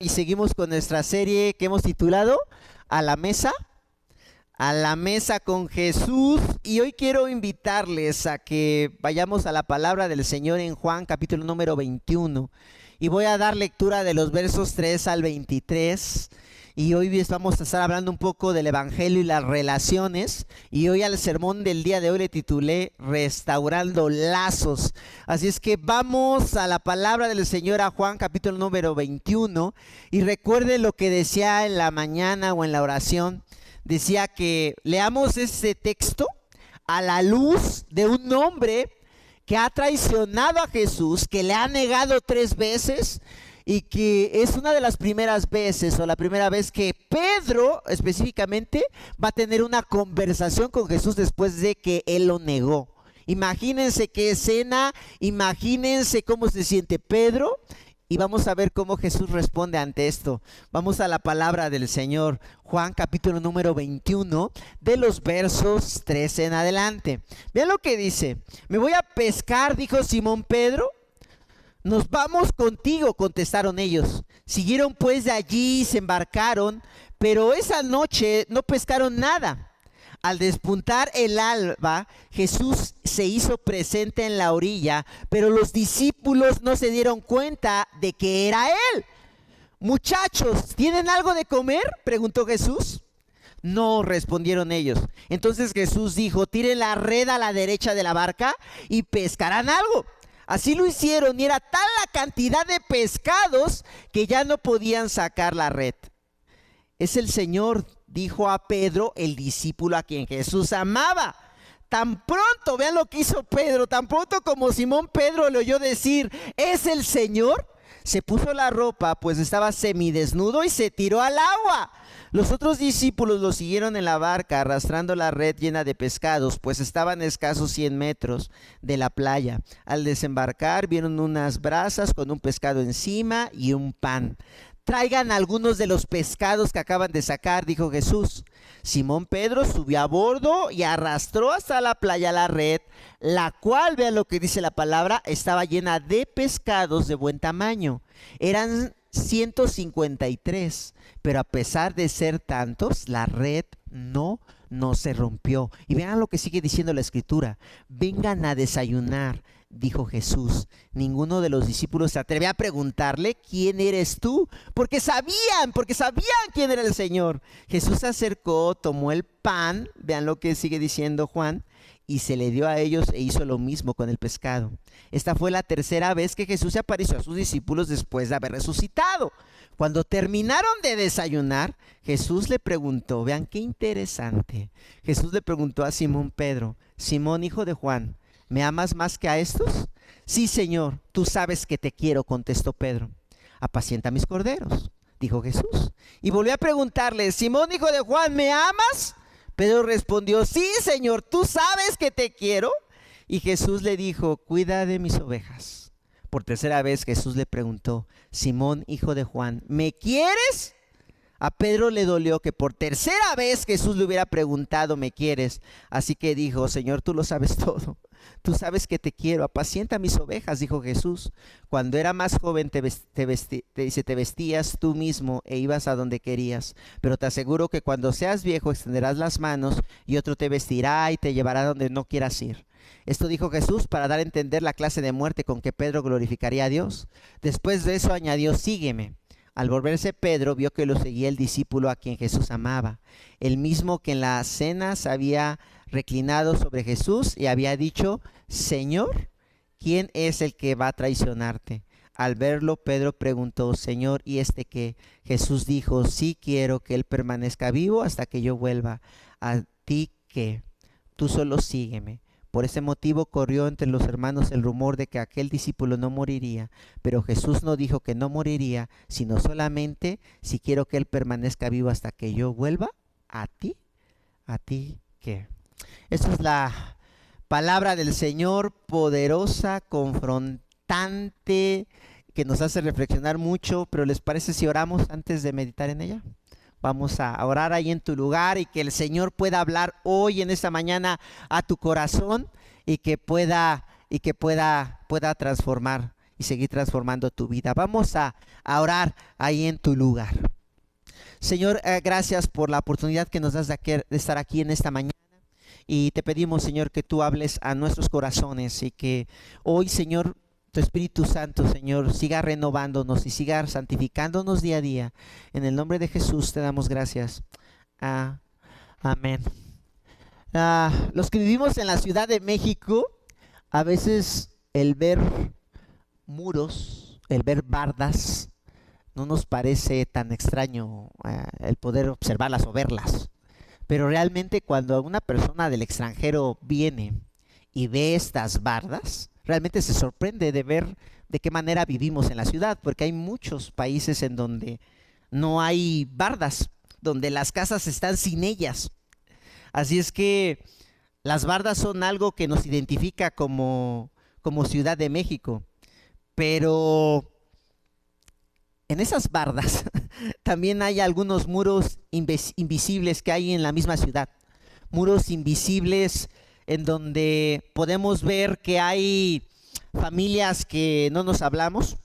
y seguimos con nuestra serie que hemos titulado A la mesa con Jesús. Y hoy quiero invitarles a que vayamos a la palabra del Señor en Juan capítulo número 21. Y voy a dar lectura de los versos 3 al 23. Y hoy vamos a estar hablando un poco del Evangelio y las relaciones. Y hoy al sermón del día de hoy le titulé Restaurando Lazos. Así es que vamos a la palabra del Señor, a Juan capítulo número 21. Y recuerden lo que decía en la mañana o en la oración. Decía que leamos ese texto a la luz de un hombre que ha traicionado a Jesús, que le ha negado 3 veces. Y que es una de las primeras veces, o la primera vez que Pedro específicamente va a tener una conversación con Jesús después de que él lo negó. Imagínense qué escena, imagínense cómo se siente Pedro. Y vamos a ver cómo Jesús responde ante esto. Vamos a la palabra del Señor, Juan capítulo número 21, de los versos 13 en adelante. Vean lo que dice: me voy a pescar, dijo Simón Pedro. Nos vamos contigo, contestaron ellos. Siguieron pues de allí y se embarcaron, pero esa noche no pescaron nada. Al despuntar el alba, Jesús se hizo presente en la orilla, pero los discípulos no se dieron cuenta de que era él. Muchachos, ¿tienen algo de comer?, preguntó Jesús. No, respondieron ellos. Entonces Jesús dijo: tiren la red a la derecha de la barca y pescarán algo. Así lo hicieron, y era tal la cantidad de pescados que ya no podían sacar la red. Es el Señor, dijo a Pedro, el discípulo a quien Jesús amaba. Tan pronto, vean lo que hizo Pedro, tan pronto como Simón Pedro le oyó decir: ¿es el Señor?, se puso la ropa, pues estaba semidesnudo, y se tiró al agua. Los otros discípulos lo siguieron en la barca, arrastrando la red llena de pescados, pues estaban a escasos 100 metros de la playa. Al desembarcar vieron unas brasas con un pescado encima y un pan. Traigan algunos de los pescados que acaban de sacar, dijo Jesús. Simón Pedro subió a bordo y arrastró hasta la playa la red, la cual, vean lo que dice la palabra, estaba llena de pescados de buen tamaño. Eran 153, pero a pesar de ser tantos, la red no se rompió. Y vean lo que sigue diciendo la escritura: vengan a desayunar, dijo Jesús. Ninguno de los discípulos se atrevió a preguntarle: ¿quién eres tú? Porque sabían quién era el Señor. Jesús se acercó, tomó el pan, vean lo que sigue diciendo Juan, y se le dio a ellos, e hizo lo mismo con el pescado. Esta fue la tercera vez que Jesús se apareció a sus discípulos después de haber resucitado. Cuando terminaron de desayunar, Jesús le preguntó, vean qué interesante, Jesús le preguntó a Simón Pedro: Simón, hijo de Juan, ¿me amas más que a estos? Sí, Señor, tú sabes que te quiero, contestó Pedro. Apacienta mis corderos, dijo Jesús. Y volvió a preguntarle: Simón, hijo de Juan, ¿me amas? Pedro respondió: sí, Señor, tú sabes que te quiero. Y Jesús le dijo: cuida de mis ovejas. Por tercera vez Jesús le preguntó: Simón, hijo de Juan, ¿me quieres? A Pedro le dolió que por tercera vez Jesús le hubiera preguntado: ¿me quieres? Así que dijo: Señor, tú lo sabes todo. Tú sabes que te quiero, apacienta mis ovejas, dijo Jesús. Cuando era más joven te vestías tú mismo e ibas a donde querías. Pero te aseguro que cuando seas viejo extenderás las manos y otro te vestirá y te llevará donde no quieras ir. Esto dijo Jesús para dar a entender la clase de muerte con que Pedro glorificaría a Dios. Después de eso añadió: sígueme. Al volverse Pedro vio que lo seguía el discípulo a quien Jesús amaba, el mismo que en la cena se había reclinado sobre Jesús y había dicho: Señor, ¿quién es el que va a traicionarte? Al verlo, Pedro preguntó: Señor, ¿y este qué? Jesús dijo: sí quiero que él permanezca vivo hasta que yo vuelva. ¿A ti qué? Tú solo sígueme. Por ese motivo corrió entre los hermanos el rumor de que aquel discípulo no moriría, pero Jesús no dijo que no moriría, sino solamente: si quiero que él permanezca vivo hasta que yo vuelva. ¿A ti qué? Esta es la palabra del Señor, poderosa, confrontante, que nos hace reflexionar mucho. Pero ¿les parece si oramos antes de meditar en ella? Vamos a orar ahí en tu lugar y que el Señor pueda hablar hoy en esta mañana a tu corazón y que pueda transformar y seguir transformando tu vida. Vamos a orar ahí en tu lugar. Señor, gracias por la oportunidad que nos das de estar aquí en esta mañana. Y te pedimos, Señor, que tú hables a nuestros corazones y que hoy, Señor, tu Espíritu Santo, Señor, siga renovándonos y siga santificándonos día a día. En el nombre de Jesús te damos gracias. Amén. Los que vivimos en la Ciudad de México, a veces el ver muros, el ver bardas, no nos parece tan extraño el poder observarlas o verlas. Pero realmente cuando una persona del extranjero viene y ve estas bardas, realmente se sorprende de ver de qué manera vivimos en la ciudad, porque hay muchos países en donde no hay bardas, donde las casas están sin ellas. Así es que las bardas son algo que nos identifica como Ciudad de México. Pero en esas bardas también hay algunos muros invisibles que hay en la misma ciudad. Muros invisibles en donde podemos ver que hay familias que no nos hablamos,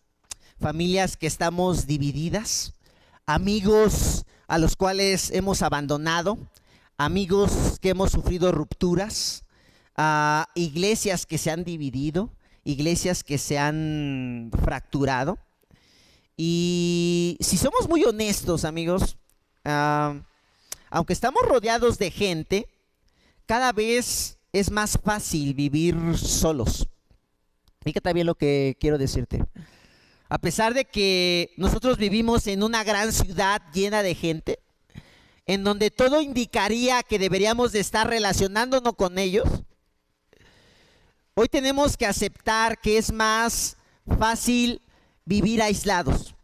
familias que estamos divididas, amigos a los cuales hemos abandonado, amigos que hemos sufrido rupturas, iglesias que se han dividido, iglesias que se han fracturado. Y si somos muy honestos, amigos, aunque estamos rodeados de gente, cada vez es más fácil vivir solos. Fíjate bien lo que quiero decirte. A pesar de que nosotros vivimos en una gran ciudad llena de gente, en donde todo indicaría que deberíamos de estar relacionándonos con ellos, hoy tenemos que aceptar que es más fácil vivir aislados.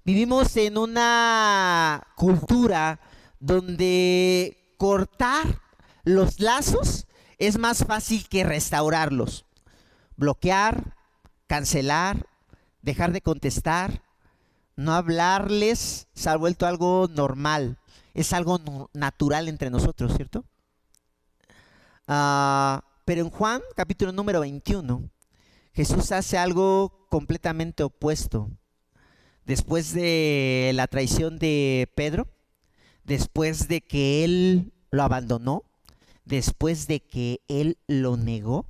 Vivimos en una cultura donde cortar los lazos es más fácil que restaurarlos. Bloquear, cancelar, dejar de contestar, no hablarles se ha vuelto algo normal. Es algo natural entre nosotros, ¿cierto? Pero en Juan, capítulo número 21, Jesús hace algo completamente opuesto. Después de la traición de Pedro, después de que él lo abandonó, después de que él lo negó,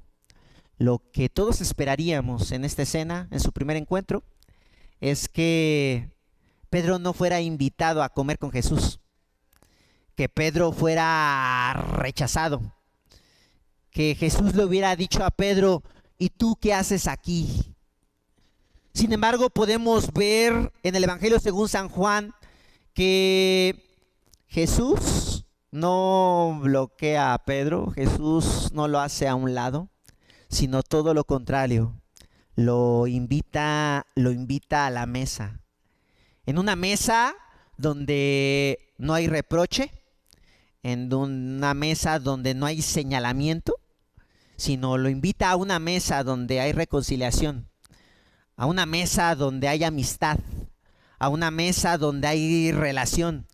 lo que todos esperaríamos en esta escena, en su primer encuentro, es que Pedro no fuera invitado a comer con Jesús, que Pedro fuera rechazado, que Jesús le hubiera dicho a Pedro: ¿y tú qué haces aquí? Sin embargo, podemos ver en el Evangelio según San Juan que Jesús no bloquea a Pedro, Jesús no lo hace a un lado, sino todo lo contrario, lo invita a la mesa. En una mesa donde no hay reproche, en una mesa donde no hay señalamiento, sino lo invita a una mesa donde hay reconciliación, a una mesa donde hay amistad, a una mesa donde hay relación.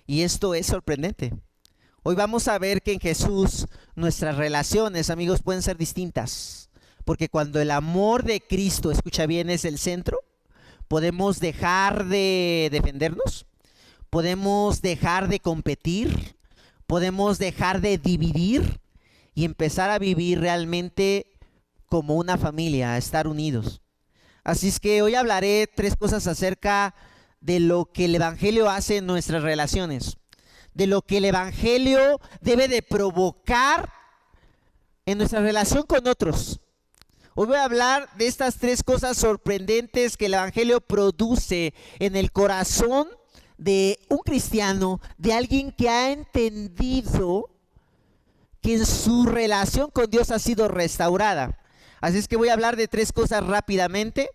Y esto es sorprendente. Hoy vamos a ver que en Jesús nuestras relaciones, amigos, pueden ser distintas. Porque cuando el amor de Cristo, escucha bien, es el centro, podemos dejar de defendernos, podemos dejar de competir, podemos dejar de dividir y empezar a vivir realmente como una familia, a estar unidos. Así es que hoy hablaré 3 cosas acerca de lo que el Evangelio hace en nuestras relaciones, de lo que el Evangelio debe de provocar en nuestra relación con otros. Hoy voy a hablar de estas 3 cosas sorprendentes que el Evangelio produce en el corazón de un cristiano, de alguien que ha entendido que en su relación con Dios ha sido restaurada. Así es que voy a hablar de 3 cosas rápidamente.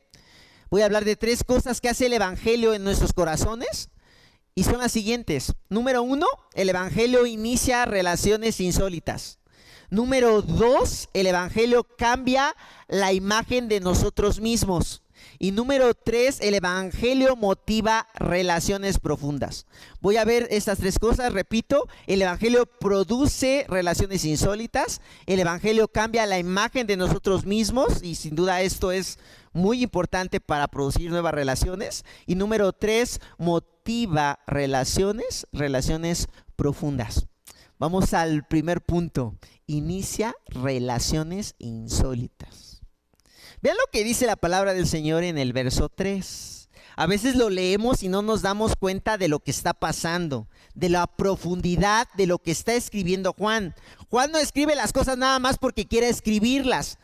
Voy a hablar de 3 cosas que hace el Evangelio en nuestros corazones. Y son las siguientes. Número 1, el Evangelio inicia relaciones insólitas. Número 2, el Evangelio cambia la imagen de nosotros mismos. Y número 3, el evangelio motiva relaciones profundas. Voy a ver estas tres cosas, repito, el evangelio produce relaciones insólitas, el evangelio cambia la imagen de nosotros mismos y sin duda esto es muy importante para producir nuevas relaciones. Y número 3, motiva relaciones profundas. Vamos al primer punto, inicia relaciones insólitas. Vean lo que dice la palabra del Señor en el verso 3. A veces lo leemos y no nos damos cuenta de lo que está pasando, de la profundidad de lo que está escribiendo Juan. Juan no escribe las cosas nada más porque quiere escribirlas.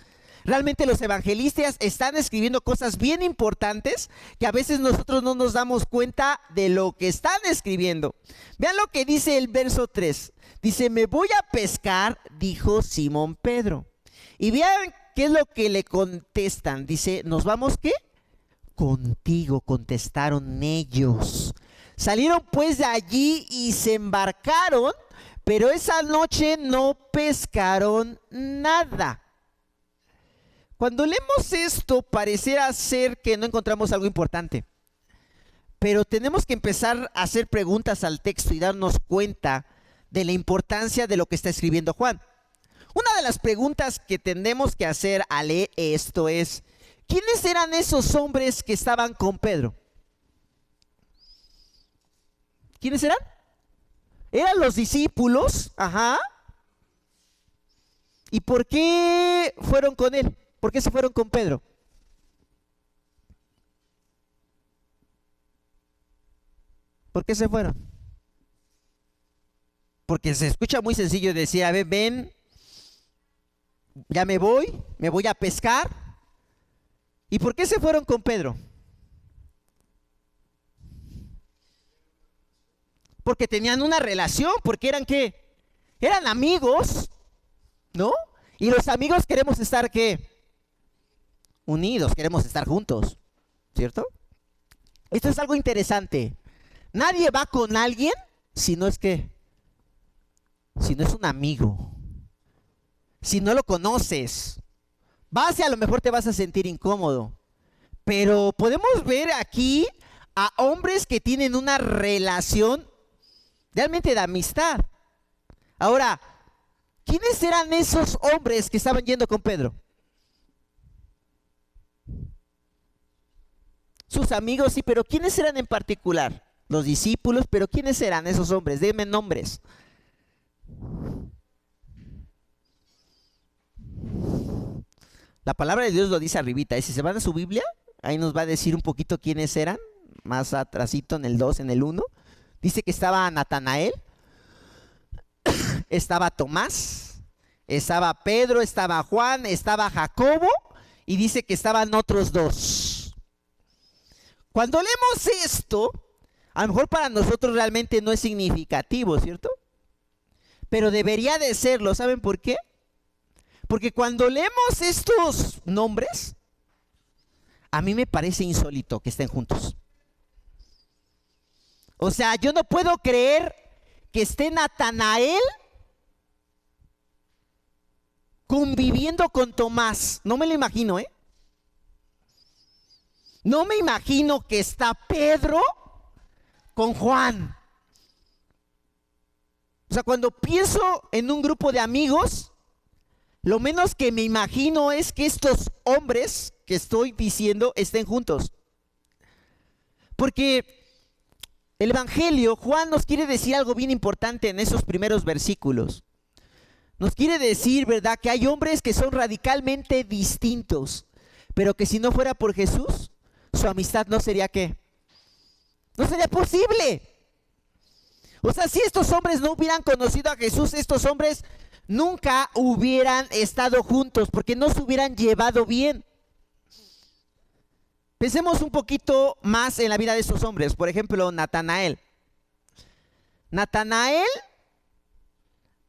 Realmente los evangelistas están escribiendo cosas bien importantes que a veces nosotros no nos damos cuenta de lo que están escribiendo. Vean lo que dice el verso 3. Dice, me voy a pescar, dijo Simón Pedro. Y vean qué es lo que le contestan. Dice, ¿nos vamos qué? Contigo, contestaron ellos. Salieron pues de allí y se embarcaron, pero esa noche no pescaron nada. Cuando leemos esto, pareciera ser que no encontramos algo importante. Pero tenemos que empezar a hacer preguntas al texto y darnos cuenta de la importancia de lo que está escribiendo Juan. Una de las preguntas que tenemos que hacer al leer esto es, ¿quiénes eran esos hombres que estaban con Pedro? ¿Quiénes eran? Eran los discípulos, ajá. ¿Y por qué fueron con él? ¿Por qué se fueron con Pedro? ¿Por qué se fueron? Porque se escucha muy sencillo, decía, ven, ya me voy a pescar. ¿Y por qué se fueron con Pedro? Porque tenían una relación, porque eran ¿qué? Eran amigos, ¿no? Y los amigos queremos estar ¿qué? Unidos, queremos estar juntos, ¿cierto? Esto es algo interesante. Nadie va con alguien si no es ¿qué? Si no es un amigo. Si no lo conoces, vas y a lo mejor te vas a sentir incómodo. Pero podemos ver aquí a hombres que tienen una relación realmente de amistad. Ahora, ¿quiénes eran esos hombres que estaban yendo con Pedro? Sus amigos, sí, pero ¿quiénes eran en particular? Los discípulos, pero ¿quiénes eran esos hombres? Denme nombres. La palabra de Dios lo dice arribita, y si se van a su Biblia, ahí nos va a decir un poquito quiénes eran, más atrasito en el 2, en el 1. Dice que estaba Natanael, estaba Tomás, estaba Pedro, estaba Juan, estaba Jacobo, y dice que estaban otros dos. Cuando leemos esto, a lo mejor para nosotros realmente no es significativo, ¿cierto? Pero debería de serlo, ¿saben por qué? Porque cuando leemos estos nombres, a mí me parece insólito que estén juntos. O sea, yo no puedo creer que esté Natanael conviviendo con Tomás. No me lo imagino, ¿eh? No me imagino que está Pedro con Juan. O sea, cuando pienso en un grupo de amigos, lo menos que me imagino es que estos hombres que estoy diciendo estén juntos. Porque el Evangelio, Juan nos quiere decir algo bien importante en esos primeros versículos. Nos quiere decir, ¿verdad?, que hay hombres que son radicalmente distintos, pero que si no fuera por Jesús, su amistad no sería ¿qué? No sería posible. O sea, si estos hombres no hubieran conocido a Jesús, estos hombres nunca hubieran estado juntos porque no se hubieran llevado bien. Pensemos un poquito más en la vida de estos hombres. Por ejemplo, Natanael. Natanael,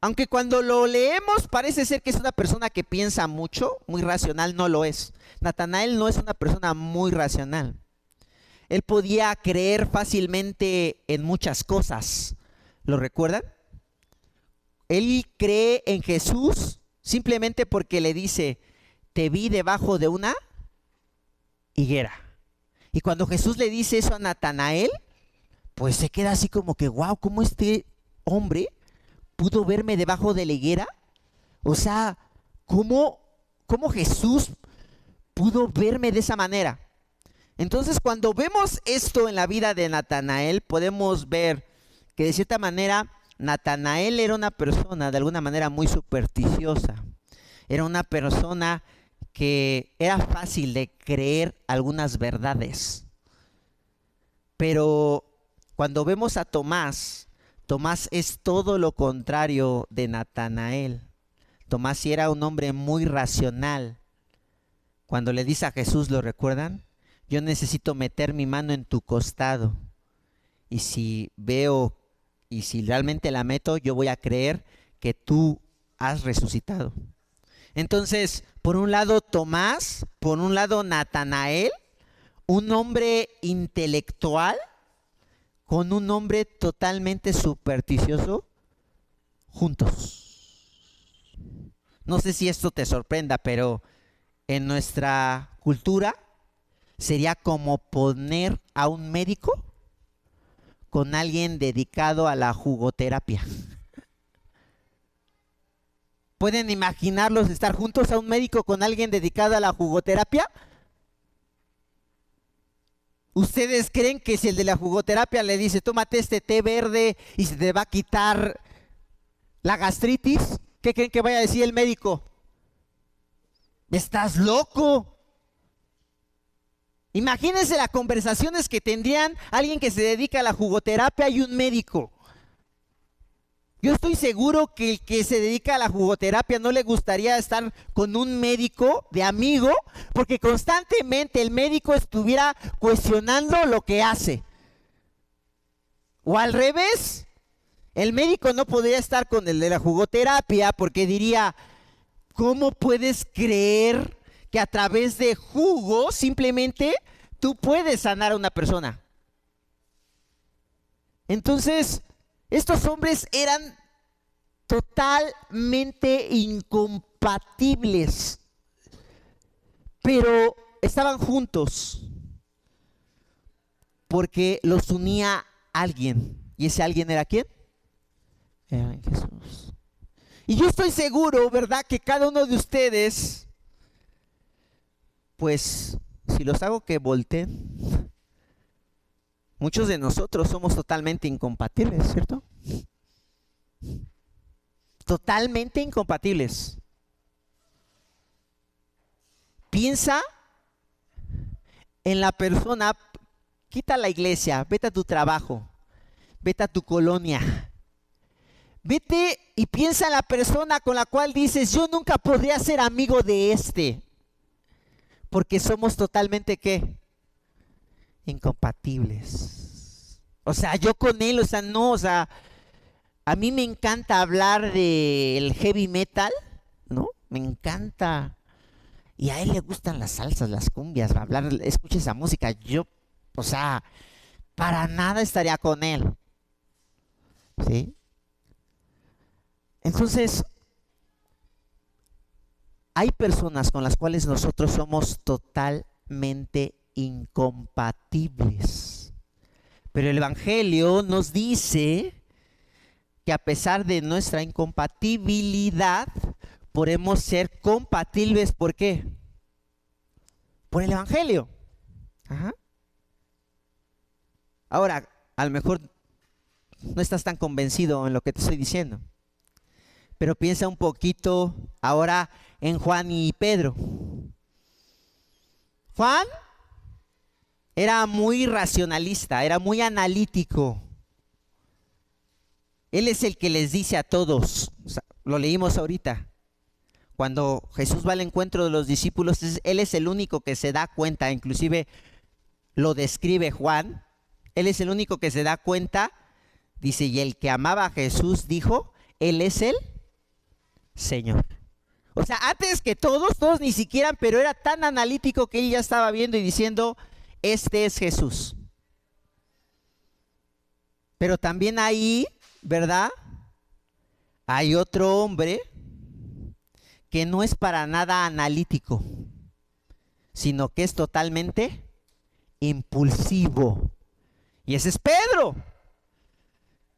aunque cuando lo leemos parece ser que es una persona que piensa mucho, muy racional, no lo es. Natanael no es una persona muy racional. Él podía creer fácilmente en muchas cosas. ¿Lo recuerdan? Él cree en Jesús simplemente porque le dice, te vi debajo de una higuera. Y cuando Jesús le dice eso a Natanael, pues se queda así como que, wow, ¿cómo este hombre pudo verme debajo de la higuera? O sea, ¿cómo Jesús pudo verme de esa manera? Entonces, cuando vemos esto en la vida de Natanael, podemos ver que de cierta manera Natanael era una persona de alguna manera muy supersticiosa. Era una persona que era fácil de creer algunas verdades. Pero cuando vemos a Tomás, Tomás es todo lo contrario de Natanael. Tomás sí era un hombre muy racional. Cuando le dice a Jesús, ¿lo recuerdan? Yo necesito meter mi mano en tu costado. Y si veo, y si realmente la meto, yo voy a creer que tú has resucitado. Entonces, por un lado Tomás, por un lado Natanael, un hombre intelectual con un hombre totalmente supersticioso, juntos. No sé si esto te sorprenda, pero en nuestra cultura sería como poner a un médico con alguien dedicado a la jugoterapia. ¿Pueden imaginarlos estar juntos, a un médico con alguien dedicado a la jugoterapia? ¿Ustedes creen que si el de la jugoterapia le dice, tómate este té verde y se te va a quitar la gastritis, qué creen que vaya a decir el médico? ¿Estás loco? Imagínense las conversaciones que tendrían alguien que se dedica a la jugoterapia y un médico. Yo estoy seguro que el que se dedica a la jugoterapia no le gustaría estar con un médico de amigo, porque constantemente el médico estuviera cuestionando lo que hace. O al revés, el médico no podría estar con el de la jugoterapia porque diría, ¿cómo puedes creer que a través de jugo simplemente tú puedes sanar a una persona? Entonces, estos hombres eran totalmente incompatibles, pero estaban juntos porque los unía alguien. ¿Y ese alguien era quién? Era Jesús. Y yo estoy seguro, ¿verdad?, que cada uno de ustedes, pues, si los hago que volteen, muchos de nosotros somos totalmente incompatibles, ¿cierto? Totalmente incompatibles. Piensa en la persona, quita la iglesia, vete a tu trabajo, vete a tu colonia, vete y piensa en la persona con la cual dices, yo nunca podría ser amigo de este, porque somos totalmente, ¿qué? Incompatibles. O sea, yo con él, o sea, no, o sea, a mí me encanta hablar del heavy metal, ¿no? Me encanta. Y a él le gustan las salsas, las cumbias, hablar, escucha esa música. Yo, o sea, para nada estaría con él. ¿Sí? Entonces, hay personas con las cuales nosotros somos totalmente incompatibles. Pero el Evangelio nos dice que a pesar de nuestra incompatibilidad, podemos ser compatibles. ¿Por qué? Por el Evangelio. Ajá. Ahora, a lo mejor no estás tan convencido en lo que te estoy diciendo, pero piensa un poquito ahora en Juan y Pedro. Juan era muy racionalista, era muy analítico. Él es el que les dice a todos, o sea, lo leímos ahorita, cuando Jesús va al encuentro de los discípulos, él es el único que se da cuenta, inclusive lo describe Juan, él es el único que se da cuenta, dice, y el que amaba a Jesús dijo, él es el Señor. O sea, antes que todos ni siquiera, pero era tan analítico que él ya estaba viendo y diciendo, este es Jesús. Pero también ahí, ¿verdad?, hay otro hombre que no es para nada analítico. sino que es totalmente impulsivo. Y ese es Pedro.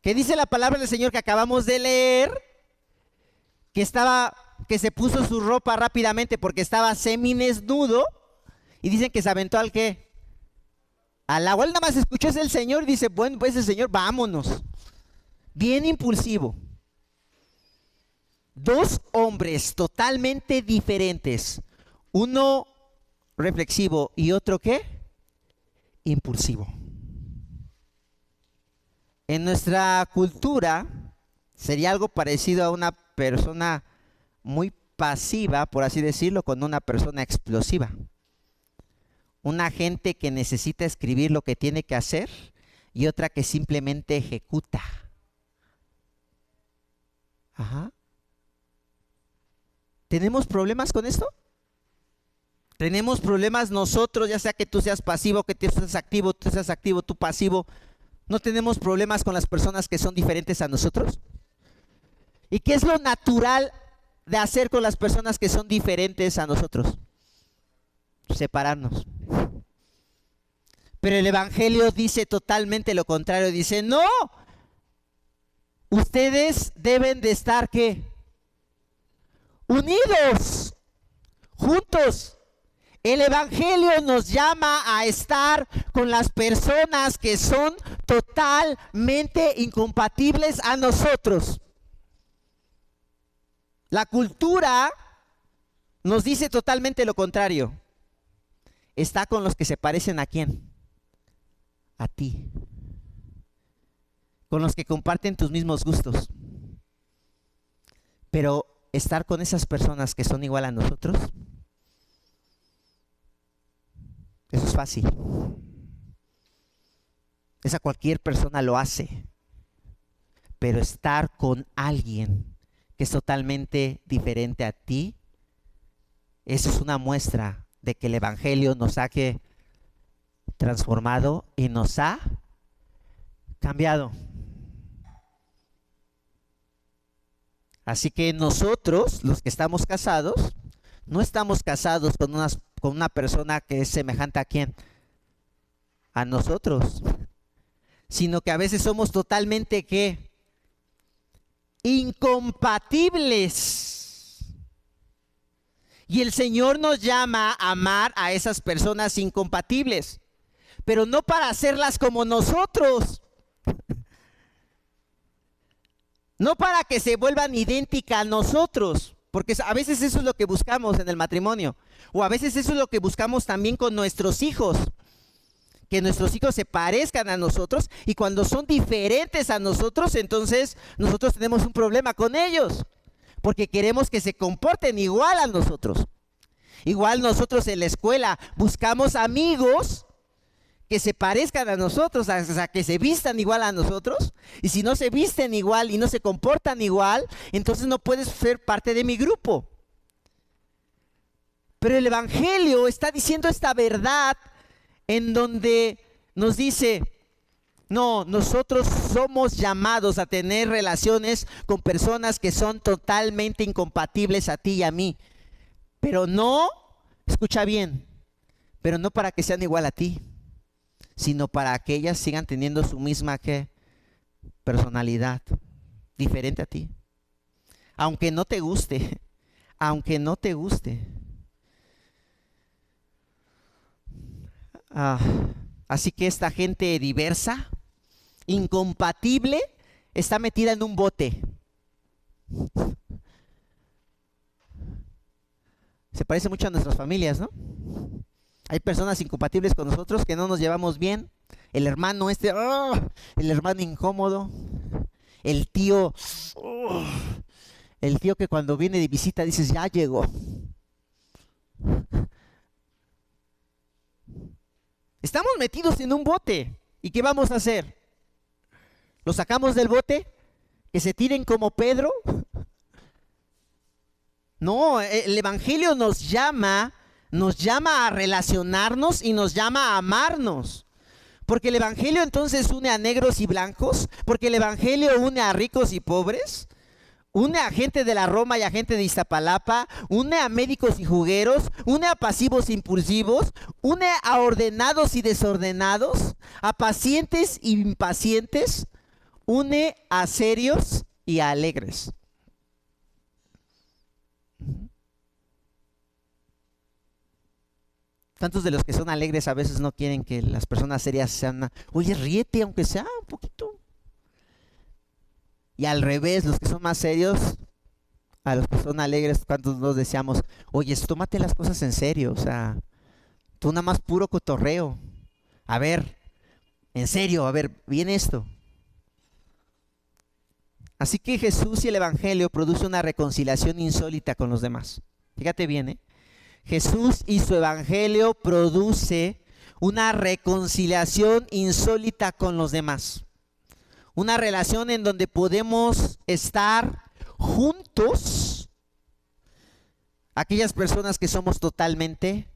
¿Qué dice la palabra del Señor que acabamos de leer? Que se puso su ropa rápidamente porque estaba semidesnudo, y dicen que se aventó al ¿qué? Al agua. Él nada más escuchó es el Señor y dice, bueno, pues el Señor, vámonos. Bien impulsivo. Dos hombres totalmente diferentes. Uno reflexivo y otro ¿qué? Impulsivo. En nuestra cultura sería algo parecido a una persona muy pasiva, por así decirlo, con una persona explosiva. Una gente que necesita escribir lo que tiene que hacer y otra que simplemente ejecuta. Ajá. ¿Tenemos problemas con esto? Tenemos problemas nosotros, ya sea que tú seas pasivo, que tú seas activo, tú pasivo. ¿No tenemos problemas con las personas que son diferentes a nosotros? ¿Y qué es lo natural de hacer con las personas que son diferentes a nosotros? Separarnos. Pero el Evangelio dice totalmente lo contrario. Dice, no, ustedes deben de estar ¿qué? Unidos, juntos. El Evangelio nos llama a estar con las personas que son totalmente incompatibles a nosotros. La cultura nos dice totalmente lo contrario. Está con los que se parecen ¿a quién? A ti. Con los que comparten tus mismos gustos. Pero estar con esas personas que son igual a nosotros, eso es fácil. Esa cualquier persona lo hace. Pero estar con alguien que es totalmente diferente a ti, eso es una muestra de que el Evangelio nos ha transformado y nos ha cambiado. Así que nosotros, los que estamos casados, no estamos casados con una persona que es semejante ¿a quién? A nosotros. Sino que a veces somos totalmente ¿qué? Incompatibles. Y el Señor nos llama a amar a esas personas incompatibles, pero no para hacerlas como nosotros. No para que se vuelvan idénticas a nosotros, porque a veces eso es lo que buscamos en el matrimonio, o a veces eso es lo que buscamos también con nuestros hijos, que nuestros hijos se parezcan a nosotros, y cuando son diferentes a nosotros, entonces nosotros tenemos un problema con ellos, porque queremos que se comporten igual a nosotros. Igual nosotros en la escuela buscamos amigos que se parezcan a nosotros, o sea, que se vistan igual a nosotros, y si no se visten igual y no se comportan igual, entonces no puedes ser parte de mi grupo. Pero el Evangelio está diciendo esta verdad en donde nos dice, no, nosotros somos llamados a tener relaciones con personas que son totalmente incompatibles a ti y a mí, pero no, escucha bien, pero no para que sean igual a ti, sino para que ellas sigan teniendo su misma ¿qué? Personalidad, diferente a ti. Aunque no te guste, aunque no te guste. Así que esta gente diversa, incompatible, está metida en un bote. Se parece mucho a nuestras familias, ¿no? Hay personas incompatibles con nosotros que no nos llevamos bien. El hermano el hermano incómodo. El tío que cuando viene de visita dices, ya llegó. Estamos metidos en un bote. ¿Y qué vamos a hacer? ¿Los sacamos del bote? ¿Que se tiren como Pedro? No, el Evangelio nos llama a relacionarnos y nos llama a amarnos. Porque el Evangelio entonces une a negros y blancos, porque el Evangelio une a ricos y pobres, une a gente de la Roma y a gente de Iztapalapa, une a médicos y jugueros, une a pasivos e impulsivos, une a ordenados y desordenados, a pacientes e impacientes, une a serios y a alegres. Tantos de los que son alegres a veces no quieren que las personas serias sean, oye, ríete aunque sea un poquito. Y al revés, los que son más serios, a los que son alegres, cuántos nos deseamos, oye, tómate las cosas en serio, o sea, tú nada más puro cotorreo. A ver, en serio, a ver, viene esto. Así que Jesús y el Evangelio producen una reconciliación insólita con los demás. Fíjate bien, ¿eh? Jesús y su Evangelio produce una reconciliación insólita con los demás. Una relación en donde podemos estar juntos, aquellas personas que somos totalmente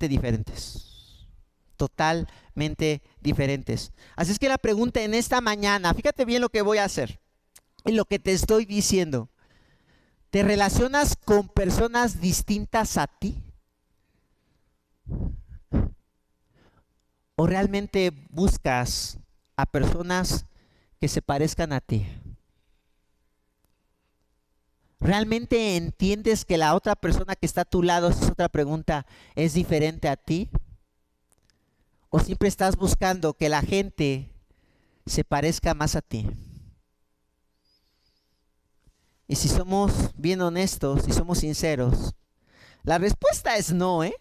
diferentes. Totalmente diferentes. Así es que la pregunta en esta mañana, fíjate bien lo que voy a hacer y lo que te estoy diciendo. ¿Te relacionas con personas distintas a ti? ¿O realmente buscas a personas que se parezcan a ti? ¿Realmente entiendes que la otra persona que está a tu lado, esa es otra pregunta, es diferente a ti? ¿O siempre estás buscando que la gente se parezca más a ti? Y si somos bien honestos, si somos sinceros, la respuesta es no, ¿eh?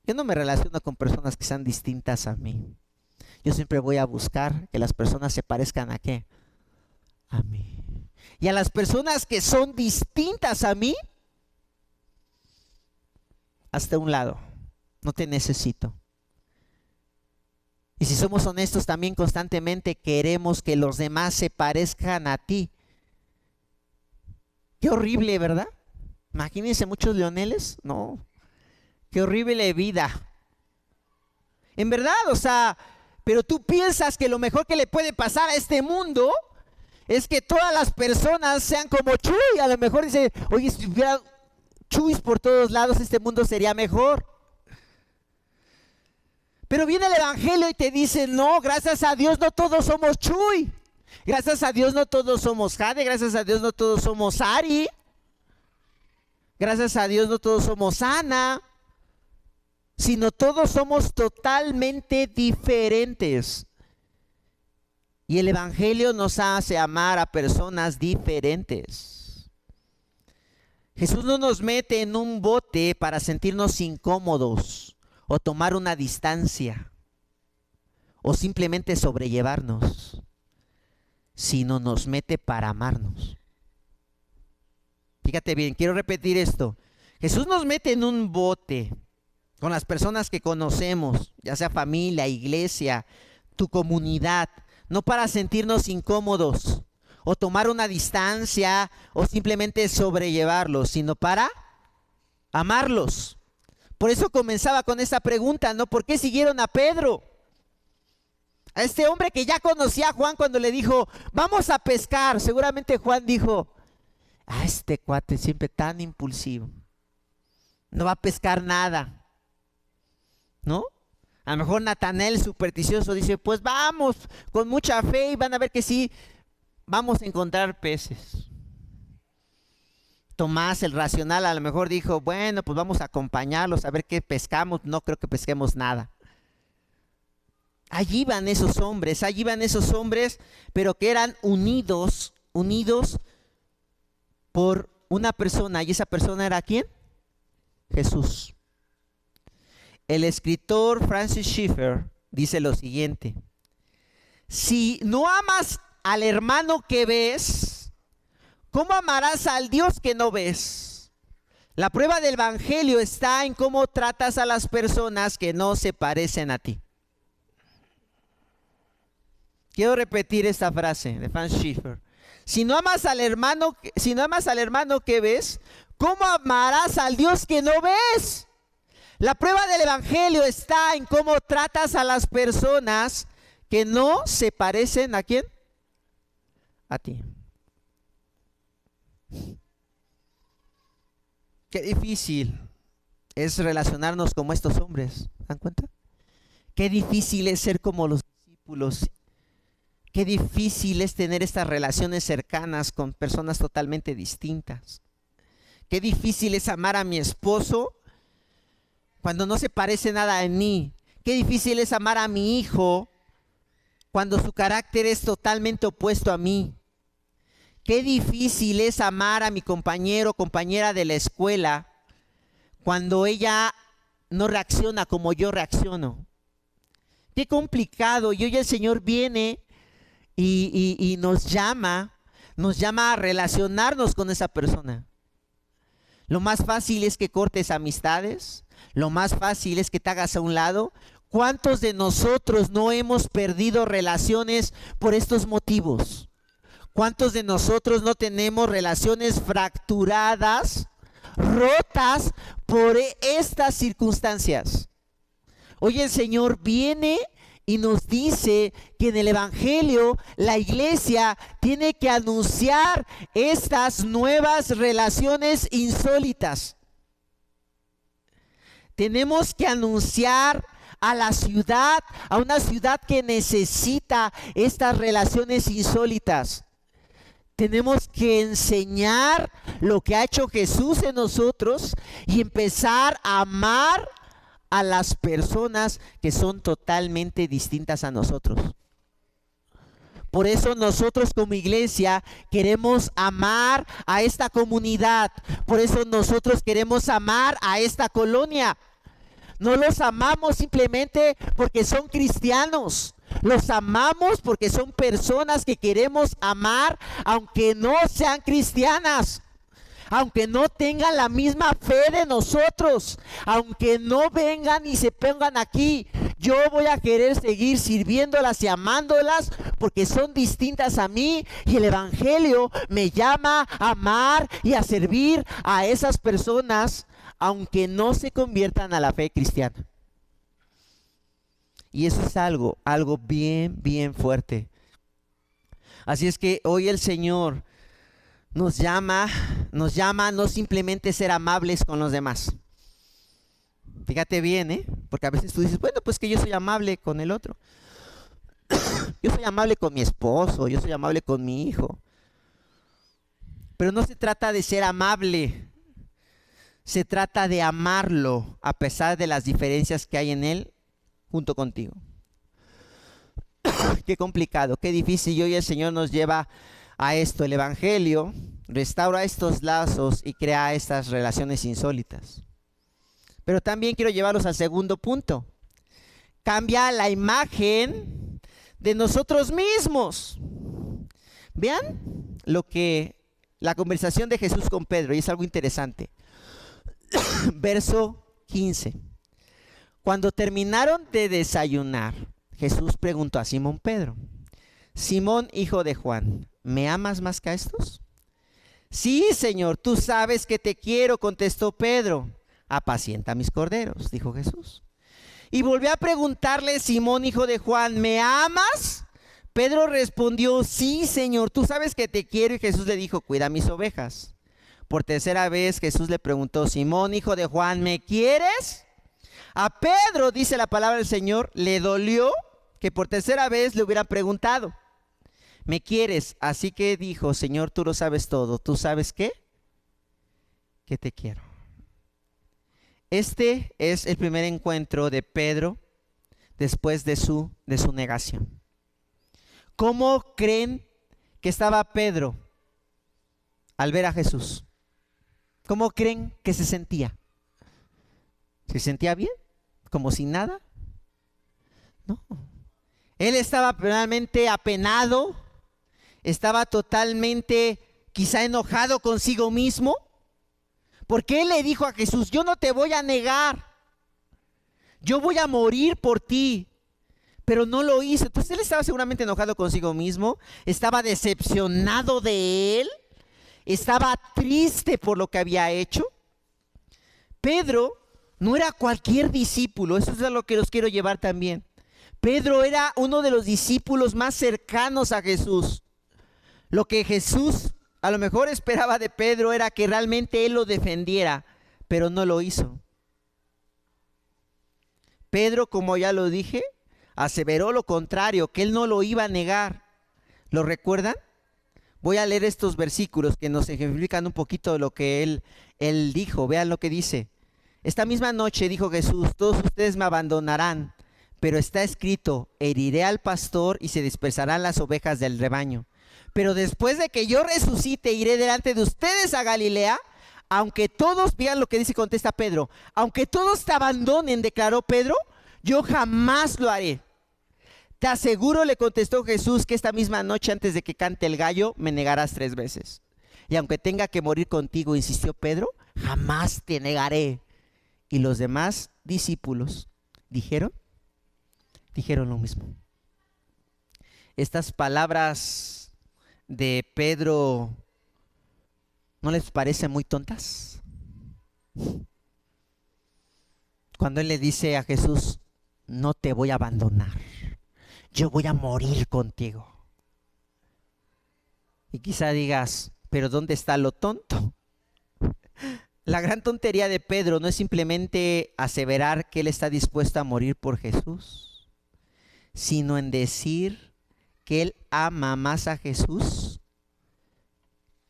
Yo no me relaciono con personas que sean distintas a mí. Yo siempre voy a buscar que las personas se parezcan ¿a qué? A mí. Y a las personas que son distintas a mí, hasta un lado. No te necesito. Y si somos honestos, también constantemente queremos que los demás se parezcan a ti. Qué horrible, ¿verdad? Imagínense muchos leoneles. No. Qué horrible vida. En verdad, o sea, pero tú piensas que lo mejor que le puede pasar a este mundo es que todas las personas sean como Chuy. A lo mejor dice, oye, si hubiera Chuys por todos lados, este mundo sería mejor. Pero viene el Evangelio y te dice, no, gracias a Dios no todos somos Chuy. Gracias a Dios no todos somos Jade, gracias a Dios no todos somos Ari. Gracias a Dios no todos somos Ana. Sino todos somos totalmente diferentes. Y el Evangelio nos hace amar a personas diferentes. Jesús no nos mete en un bote para sentirnos incómodos o tomar una distancia o simplemente sobrellevarnos, sino nos mete para amarnos. Fíjate bien, quiero repetir esto. Jesús nos mete en un bote con las personas que conocemos, ya sea familia, iglesia, tu comunidad, no para sentirnos incómodos o tomar una distancia o simplemente sobrellevarlos, sino para amarlos. Por eso comenzaba con esta pregunta, ¿no? ¿Por qué siguieron a Pedro? A este hombre que ya conocía a Juan cuando le dijo, vamos a pescar. Seguramente Juan dijo, este cuate siempre tan impulsivo, no va a pescar nada. ¿No? A lo mejor Natanael supersticioso dice, pues vamos con mucha fe y van a ver que sí, vamos a encontrar peces. Tomás, el racional, a lo mejor dijo, bueno, pues vamos a acompañarlos a ver qué pescamos. No creo que pesquemos nada. Allí van esos hombres, pero que eran unidos por una persona. ¿Y esa persona era quién? Jesús. El escritor Francis Schaeffer dice lo siguiente: si no amas al hermano que ves, ¿cómo amarás al Dios que no ves? La prueba del Evangelio está en cómo tratas a las personas que no se parecen a ti. Quiero repetir esta frase de Francis Schaeffer. Si no amas al hermano que ves, ¿cómo amarás al Dios que no ves? La prueba del Evangelio está en cómo tratas a las personas que no se parecen ¿a quién? A ti. Qué difícil es relacionarnos como estos hombres, ¿dan cuenta? Qué difícil es ser como los discípulos. Qué difícil es tener estas relaciones cercanas con personas totalmente distintas. Qué difícil es amar a mi esposo cuando no se parece nada en mí. Qué difícil es amar a mi hijo cuando su carácter es totalmente opuesto a mí. Qué difícil es amar a mi compañero o compañera de la escuela cuando ella no reacciona como yo reacciono. Qué complicado. Y hoy el Señor viene y nos llama a relacionarnos con esa persona. Lo más fácil es que cortes amistades. Lo más fácil es que te hagas a un lado. ¿Cuántos de nosotros no hemos perdido relaciones por estos motivos? ¿Cuántos de nosotros no tenemos relaciones fracturadas, rotas por estas circunstancias? Hoy el Señor viene y nos dice que en el Evangelio la iglesia tiene que anunciar estas nuevas relaciones insólitas. Tenemos que anunciar a la ciudad, a una ciudad que necesita estas relaciones insólitas. Tenemos que enseñar lo que ha hecho Jesús en nosotros y empezar a amar a las personas que son totalmente distintas a nosotros. Por eso nosotros como iglesia queremos amar a esta comunidad. Por eso nosotros queremos amar a esta colonia. No los amamos simplemente porque son cristianos. Los amamos porque son personas que queremos amar aunque no sean cristianas, aunque no tengan la misma fe de nosotros, aunque no vengan y se pongan aquí. Yo voy a querer seguir sirviéndolas y amándolas porque son distintas a mí y el Evangelio me llama a amar y a servir a esas personas aunque no se conviertan a la fe cristiana. Y eso es algo bien fuerte. Así es que hoy el Señor nos llama a no simplemente ser amables con los demás. Fíjate bien, porque a veces tú dices, bueno, pues que yo soy amable con el otro. Yo soy amable con mi esposo, yo soy amable con mi hijo. Pero no se trata de ser amable, se trata de amarlo a pesar de las diferencias que hay en él junto contigo. Qué complicado, qué difícil. Y hoy el Señor nos lleva a esto. El Evangelio restaura estos lazos y crea estas relaciones insólitas. Pero también quiero llevarlos al segundo punto. Cambia la imagen de nosotros mismos. Vean la conversación de Jesús con Pedro, y es algo interesante. Verso 15. Cuando terminaron de desayunar, Jesús preguntó a Simón Pedro: Simón, hijo de Juan, ¿me amas más que a estos? Sí, Señor, tú sabes que te quiero, contestó Pedro. Apacienta mis corderos, dijo Jesús. Y volvió a preguntarle: Simón, hijo de Juan, ¿me amas? Pedro respondió: sí, Señor, tú sabes que te quiero. Y Jesús le dijo: cuida mis ovejas. Por tercera vez Jesús le preguntó: Simón, hijo de Juan, ¿me quieres? A Pedro, dice la palabra del Señor, le dolió que por tercera vez le hubieran preguntado: ¿me quieres? Así que dijo: Señor, tú lo sabes todo. ¿Tú sabes qué? Que te quiero. Este es el primer encuentro de Pedro después de su negación. ¿Cómo creen que estaba Pedro al ver a Jesús? ¿Cómo creen que se sentía? ¿Se sentía bien? ¿Como sin nada? No. Él estaba realmente apenado, estaba totalmente quizá enojado consigo mismo, porque él le dijo a Jesús: yo no te voy a negar, yo voy a morir por ti. Pero no lo hizo. Entonces él estaba seguramente enojado consigo mismo, estaba decepcionado de él, estaba triste por lo que había hecho. Pedro no era cualquier discípulo, eso es a lo que los quiero llevar también. Pedro era uno de los discípulos más cercanos a Jesús. Lo que Jesús A lo mejor esperaba de Pedro era que realmente él lo defendiera, pero no lo hizo. Pedro, como ya lo dije, aseveró lo contrario, que él no lo iba a negar. ¿Lo recuerdan? Voy a leer estos versículos que nos ejemplifican un poquito de lo que él dijo. Vean lo que dice. Esta misma noche dijo Jesús: todos ustedes me abandonarán, pero está escrito: heriré al pastor y se dispersarán las ovejas del rebaño. Pero después de que yo resucite, iré delante de ustedes a Galilea. Aunque todos, vean lo que dice, contesta Pedro, aunque todos te abandonen, declaró Pedro, yo jamás lo haré. Te aseguro, le contestó Jesús, que esta misma noche antes de que cante el gallo, me negarás 3 veces. Y aunque tenga que morir contigo, insistió Pedro, jamás te negaré. Y los demás discípulos dijeron lo mismo. Estas palabras de Pedro, ¿no les parecen muy tontas? Cuando él le dice a Jesús: no te voy a abandonar, yo voy a morir contigo. Y quizá digas: pero ¿dónde está lo tonto? La gran tontería de Pedro no es simplemente aseverar que él está dispuesto a morir por Jesús, sino en decir que él ama más a Jesús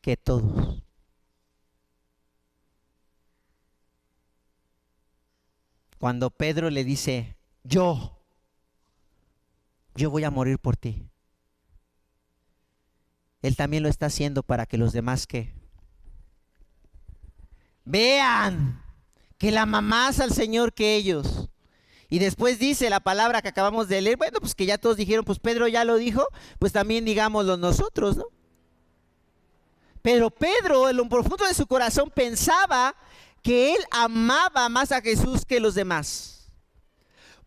que todos. Cuando Pedro le dice: yo voy a morir por ti, él también lo está haciendo para que los demás que vean que la ama más al Señor que ellos. Y después dice la palabra que acabamos de leer, bueno, pues que ya todos dijeron, pues Pedro ya lo dijo, pues también digámoslo nosotros, ¿no? Pero Pedro, en lo profundo de su corazón, pensaba que él amaba más a Jesús que los demás.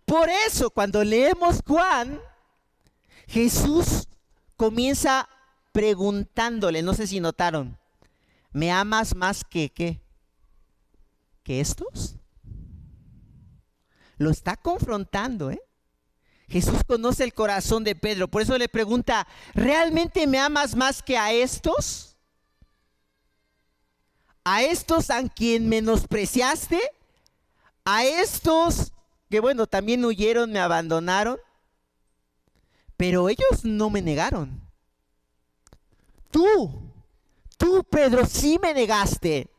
Por eso, cuando leemos Juan, Jesús comienza preguntándole, no sé si notaron: ¿me amas más que qué? ¿Que estos? Lo está confrontando, ¿eh? Jesús conoce el corazón de Pedro, por eso le pregunta: ¿realmente me amas más que a estos? ¿A estos a quien menospreciaste? ¿A estos que, bueno, también huyeron, me abandonaron? Pero ellos no me negaron. Tú, Pedro, sí me negaste.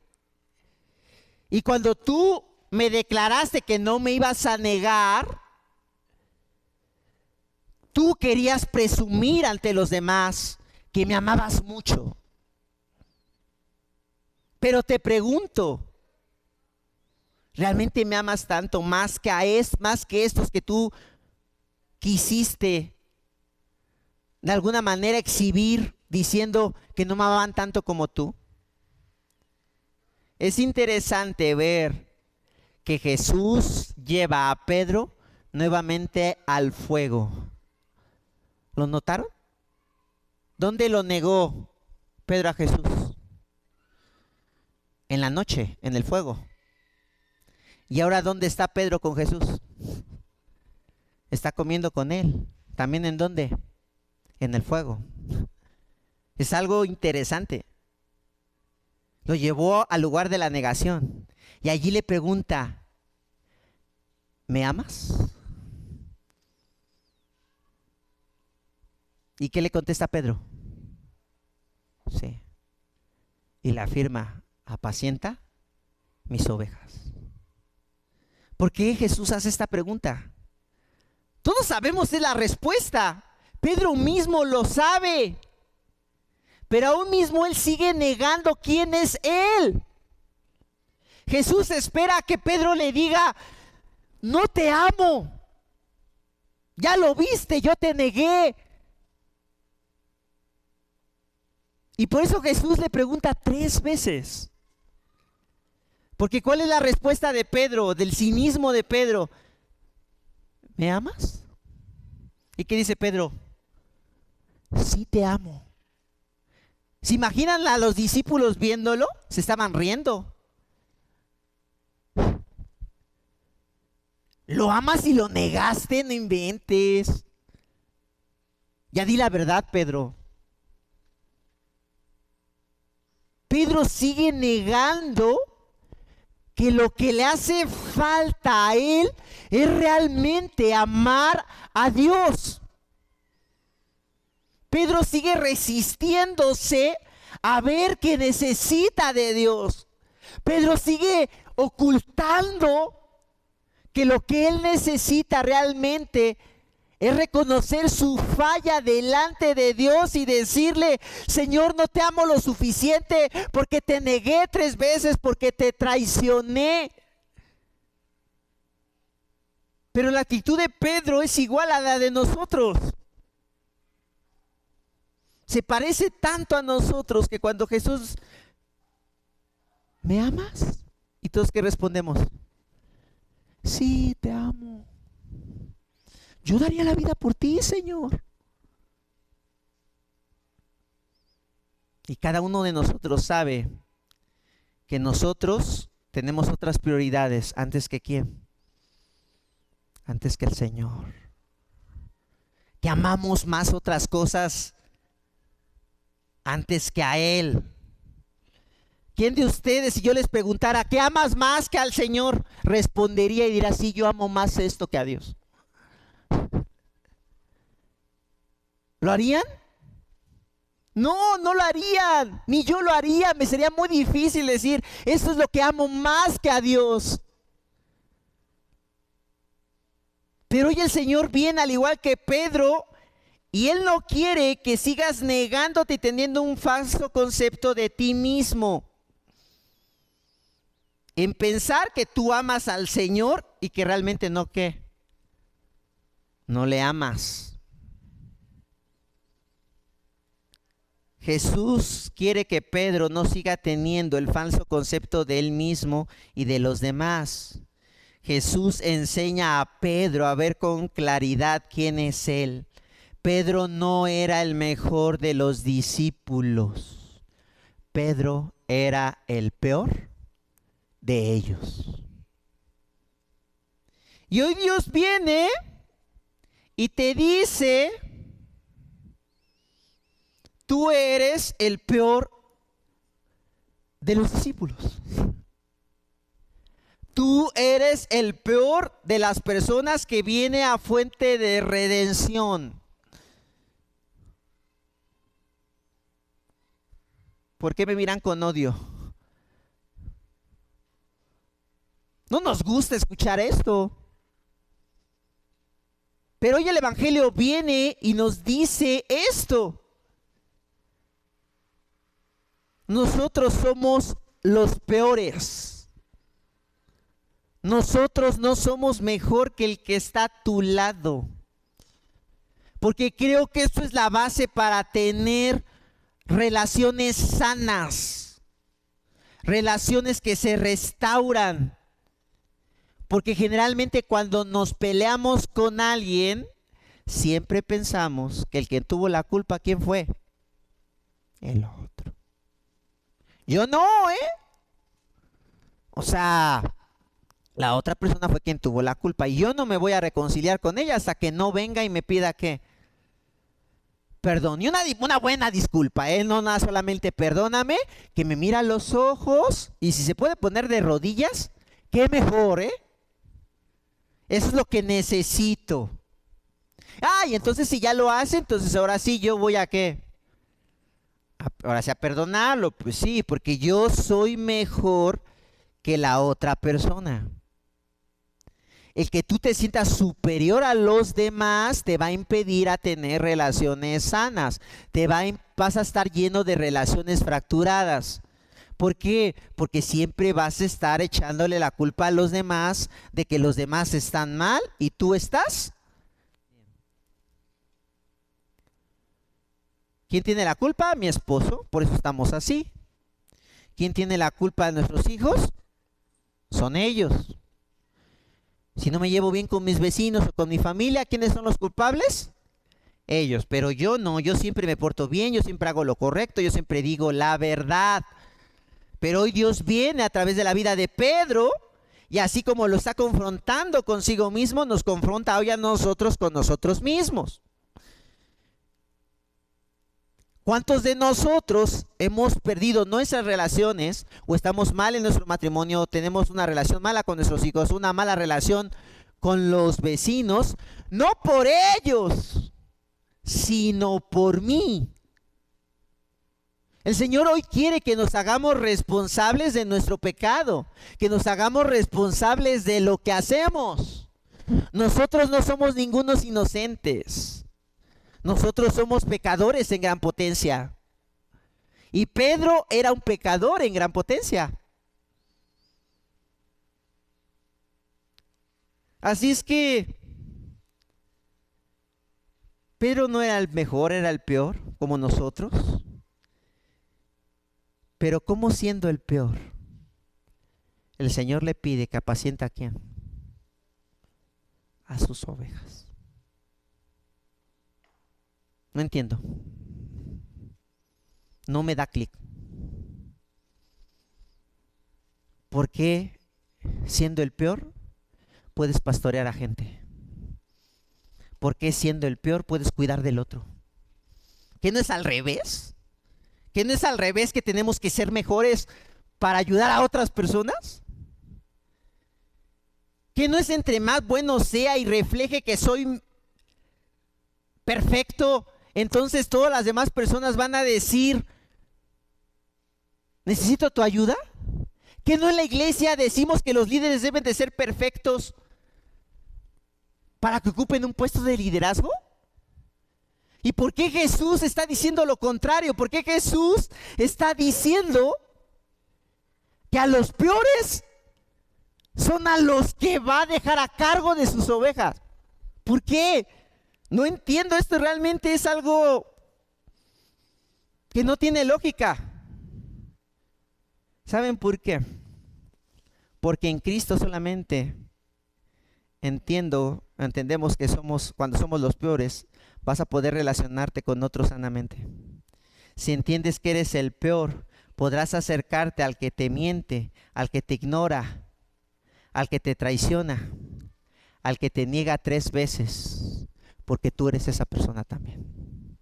Y cuando tú me declaraste que no me ibas a negar, tú querías presumir ante los demás que me amabas mucho. Pero te pregunto, ¿realmente me amas tanto más que estos que tú quisiste de alguna manera exhibir diciendo que no me amaban tanto como tú? Es interesante ver que Jesús lleva a Pedro nuevamente al fuego. ¿Lo notaron? ¿Dónde lo negó Pedro a Jesús? En la noche, en el fuego. ¿Y ahora dónde está Pedro con Jesús? Está comiendo con él. ¿También en dónde? En el fuego. Es algo interesante. Lo llevó al lugar de la negación. Y allí le pregunta: ¿me amas? ¿Y qué le contesta Pedro? Sí. Y le afirma: apacienta mis ovejas. ¿Por qué Jesús hace esta pregunta? Todos sabemos la respuesta. Pedro mismo lo sabe. Pero aún mismo él sigue negando quién es él. Jesús espera a que Pedro le diga: no te amo. Ya lo viste, yo te negué. Y por eso Jesús le pregunta 3 veces. Porque ¿cuál es la respuesta de Pedro, del cinismo de Pedro? ¿Me amas? ¿Y qué dice Pedro? Sí te amo. ¿Se imaginan a los discípulos viéndolo? Se estaban riendo. ¿Lo amas y lo negaste? No inventes. Ya di la verdad, Pedro. Pedro sigue negando que lo que le hace falta a él es realmente amar a Dios. Pedro sigue resistiéndose a ver que necesita de Dios. Pedro sigue ocultando que lo que él necesita realmente es reconocer su falla delante de Dios y decirle: Señor, no te amo lo suficiente porque te negué 3 veces, porque te traicioné. Pero la actitud de Pedro es igual a la de nosotros. Se parece tanto a nosotros que cuando Jesús: ¿me amas? ¿Y todos qué respondemos? Sí, te amo. Yo daría la vida por ti, Señor. Y cada uno de nosotros sabe que nosotros tenemos otras prioridades antes que ¿quién? Antes que el Señor. Que amamos más otras cosas antes que a Él. ¿Quién de ustedes, si yo les preguntara ¿qué amas más que al Señor?, respondería y dirá: sí, yo amo más esto que a Dios? ¿Lo harían? No, no lo harían, ni yo lo haría. Me sería muy difícil decir: esto es lo que amo más que a Dios. Pero hoy el Señor viene al igual que Pedro, y Él no quiere que sigas negándote y teniendo un falso concepto de ti mismo, en pensar que tú amas al Señor y que realmente no, ¿qué? No le amas. Jesús quiere que Pedro no siga teniendo el falso concepto de él mismo y de los demás. Jesús enseña a Pedro a ver con claridad quién es él. Pedro no era el mejor de los discípulos. Pedro era el peor de ellos. Y hoy Dios viene y te dice: tú eres el peor de los discípulos. Tú eres el peor de las personas que viene a fuente de redención. ¿Por qué me miran con odio? No nos gusta escuchar esto. Pero hoy el Evangelio viene y nos dice esto. Nosotros somos los peores. Nosotros no somos mejor que el que está a tu lado. Porque creo que esto es la base para tener relaciones sanas. Relaciones que se restauran. Porque generalmente cuando nos peleamos con alguien, siempre pensamos que el que tuvo la culpa, ¿quién fue? El otro. Yo no, O sea, la otra persona fue quien tuvo la culpa. Y yo no me voy a reconciliar con ella hasta que no venga y me pida ¿qué? Perdón. Y una buena disculpa, No nada solamente perdóname, que me mira a los ojos. Y si se puede poner de rodillas, qué mejor, Eso es lo que necesito. Y entonces si ya lo hace, entonces ahora sí yo voy a ¿qué? Ahora sí a perdonarlo. Pues sí, porque yo soy mejor que la otra persona. El que tú te sientas superior a los demás te va a impedir a tener relaciones sanas. Vas a estar lleno de relaciones fracturadas. ¿Por qué? Porque siempre vas a estar echándole la culpa a los demás de que los demás están mal y tú estás. ¿Quién tiene la culpa? Mi esposo, por eso estamos así. ¿Quién tiene la culpa de nuestros hijos? Son ellos. Si no me llevo bien con mis vecinos o con mi familia, ¿quiénes son los culpables? Ellos. Pero yo no, yo siempre me porto bien, yo siempre hago lo correcto, yo siempre digo la verdad. Pero hoy Dios viene a través de la vida de Pedro y así como lo está confrontando consigo mismo, nos confronta hoy a nosotros con nosotros mismos. ¿Cuántos de nosotros hemos perdido nuestras relaciones o estamos mal en nuestro matrimonio, tenemos una relación mala con nuestros hijos, una mala relación con los vecinos? No por ellos, sino por mí. El Señor hoy quiere que nos hagamos responsables de nuestro pecado, que nos hagamos responsables de lo que hacemos. Nosotros no somos ningunos inocentes. Nosotros somos pecadores en gran potencia. Y Pedro era un pecador en gran potencia. Así es que Pedro no era el mejor, era el peor, como nosotros. Pero ¿cómo siendo el peor? El Señor le pide que apaciente a ¿quién? A sus ovejas. No entiendo. No me da clic. ¿Por qué siendo el peor puedes pastorear a gente? ¿Por qué siendo el peor puedes cuidar del otro? ¿Qué no es al revés? ¿Qué no es al revés, que tenemos que ser mejores para ayudar a otras personas? ¿Qué no es entre más bueno sea y refleje que soy perfecto, entonces todas las demás personas van a decir, ¿necesito tu ayuda? ¿Que no en la iglesia decimos que los líderes deben de ser perfectos para que ocupen un puesto de liderazgo? ¿Y por qué Jesús está diciendo lo contrario? ¿Por qué Jesús está diciendo que a los peores son a los que va a dejar a cargo de sus ovejas? ¿Por qué? No entiendo, esto realmente es algo que no tiene lógica. ¿Saben por qué? Porque en Cristo solamente entendemos que cuando somos los peores, vas a poder relacionarte con otros sanamente. Si entiendes que eres el peor, podrás acercarte al que te miente, al que te ignora, al que te traiciona, al que te niega 3 veces, porque tú eres esa persona también.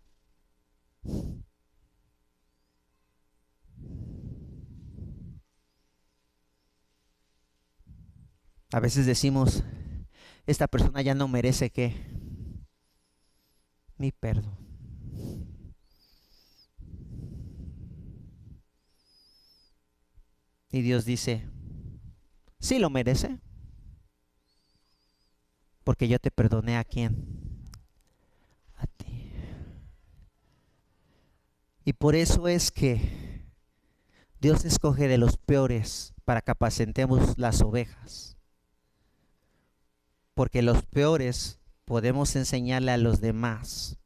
A veces decimos, esta persona ya no merece mi perdón. Y Dios dice, sí lo merece, porque yo te perdoné. ¿A quién? A ti. Y por eso es que Dios escoge de los peores para que apacentemos las ovejas. Porque los peores podemos enseñarle a los demás